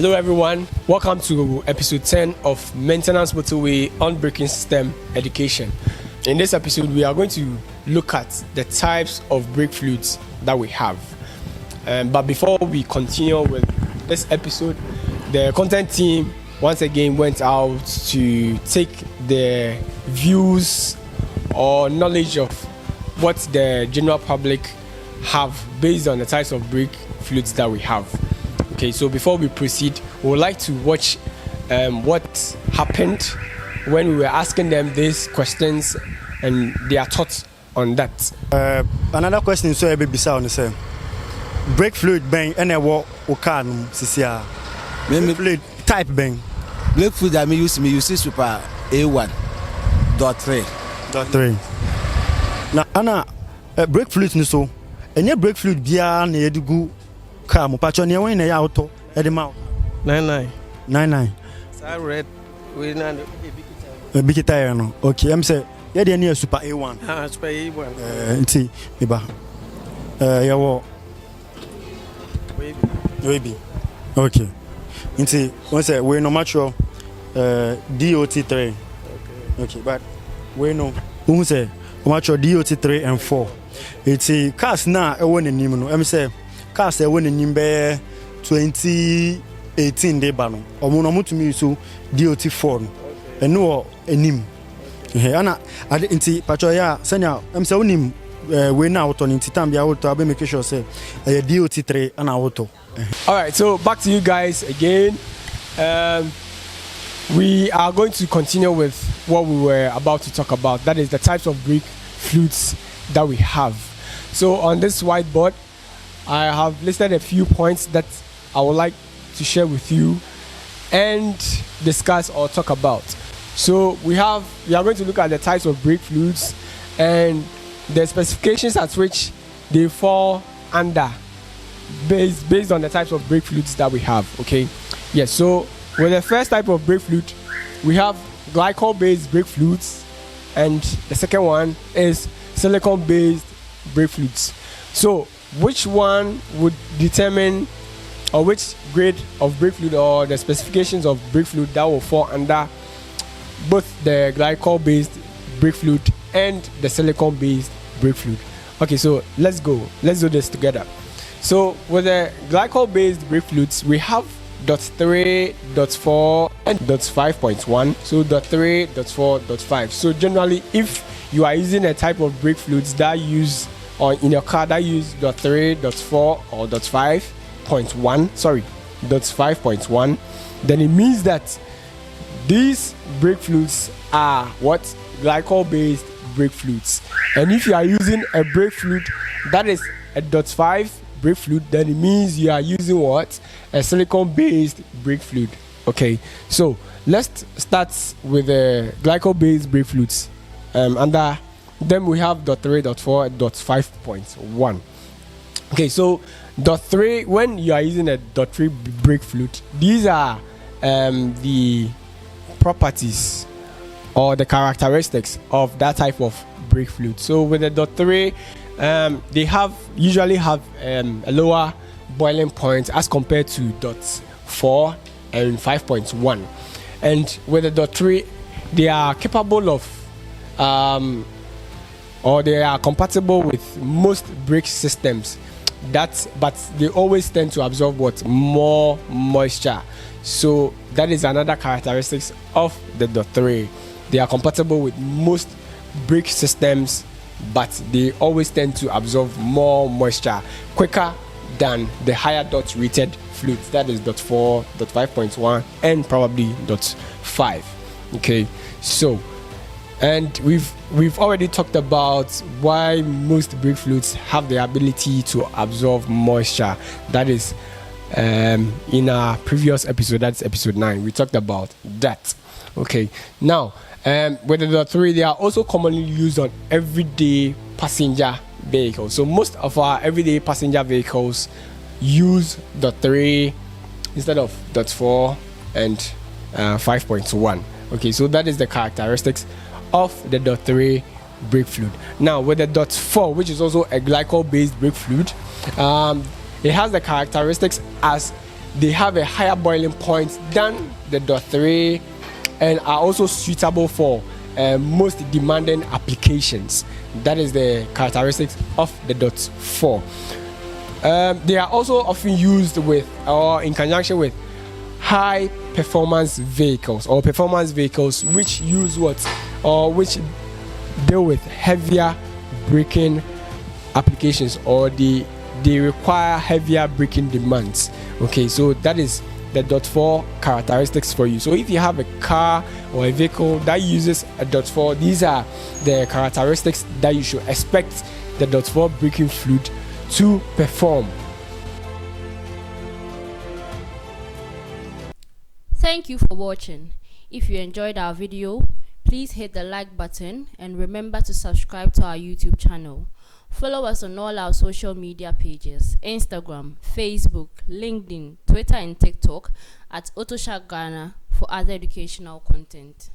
Hello everyone, welcome to episode 10 of Maintenance Motorway on Braking System Education. In this episode, we are going to look at the types of brake fluids that we have. But before we continue with this episode, the content team once again went out to take the views or knowledge of what the general public have based on the types of brake fluids that we have. Okay, so before we proceed, we would like to watch what happened when we were asking them these questions and their thoughts on that. Another question so I be beside on the same. Brake fluid bang and a walk can CCR. Brake fluid type bang. Brake fluid I use super A1.3. Now Anna brake fluid ni so. Any brake fluid bia na yedugu car mo patcho ne wen na ya auto e de ma 99 I read we na big tire no. Okay, I'm say ye de na super A1. Super A1. Nti me ba ya wo baby. Okay. Nti won say we no mature DOT3. Okay, but we no who say mature DOT3 and 4. It's cars now. I want a new. I'm say cars. I want a new 2018 day ban. Or mono to me so DOT4. And no a nim. Anna, I didn't see Patroya. Sanya. I'm so nim. We now auto in Titambia auto. I'll be making sure say a DOT3 and auto. All right. So back to you guys again. We are going to continue with what we were about to talk about. That is the types of brake fluids that we have. So on this whiteboard, I have listed a few points that I would like to share with you and discuss or talk about. So we are going to look at the types of brake fluids and the specifications at which they fall under based on the types of brake fluids that we have. Okay, yes. So with the first type of brake fluid, we have glycol-based brake fluids, and the second one is silicone-based brake fluids. So which one would determine, or which grade of brake fluid or the specifications of brake fluid that will fall under both the glycol-based brake fluid and the silicone-based brake fluid? Okay, so let's do this together. So with the glycol-based brake fluids, we have .3, .4 and .5.1. So .3, .4, .5. So generally, if you are using a type of brake fluids that use, or in your car that use .3, .4 or .5.1, then it means that these brake fluids are what? Glycol-based brake fluids. And if you are using a brake fluid that is a .5 brake fluid, then it means you are using what? A silicone-based brake fluid. Okay, so let's start with the glycol-based brake fluids. Under them we have .3, .4, .5.1. Okay, so .3, when you are using a .3 brake fluid, these are the properties or the characteristics of that type of brake fluid. So with the .3, they usually have a lower boiling point as compared to .4 and 5.1. And with the .3, they are capable of or they are compatible with most brake systems, but they always tend to absorb more moisture. So that is another characteristics of the .3. They are compatible with most brake systems, but they always tend to absorb more moisture quicker than the higher dot rated fluids, that is .4, .5.1 and probably .5. Okay, so and we've already talked about why most brake fluids have the ability to absorb moisture. That is in our previous episode, that's episode 9, we talked about that. Okay, now with the .3, they are also commonly used on everyday passenger vehicles. So most of our everyday passenger vehicles use .3 instead of .4 and 5.1. Okay, so that is the characteristics of the .3 brake fluid. Now with the .4, which is also a glycol-based brake fluid, it has the characteristics as they have a higher boiling point than the .3 and are also suitable for most demanding applications. That is the characteristics of the .4. They are also often used with or in conjunction with high performance vehicles or performance vehicles which use which deal with heavier braking applications, or they require heavier braking demands. Okay, so that is the .4 characteristics for you. So if you have a car or a vehicle that uses a .4, these are the characteristics that you should expect the .4 braking fluid to perform. Thank you for watching. If you enjoyed our video, please hit the like button and remember to subscribe to our YouTube channel. Follow us on all our social media pages: Instagram, Facebook, LinkedIn, Twitter and TikTok at AutoShack Ghana for other educational content.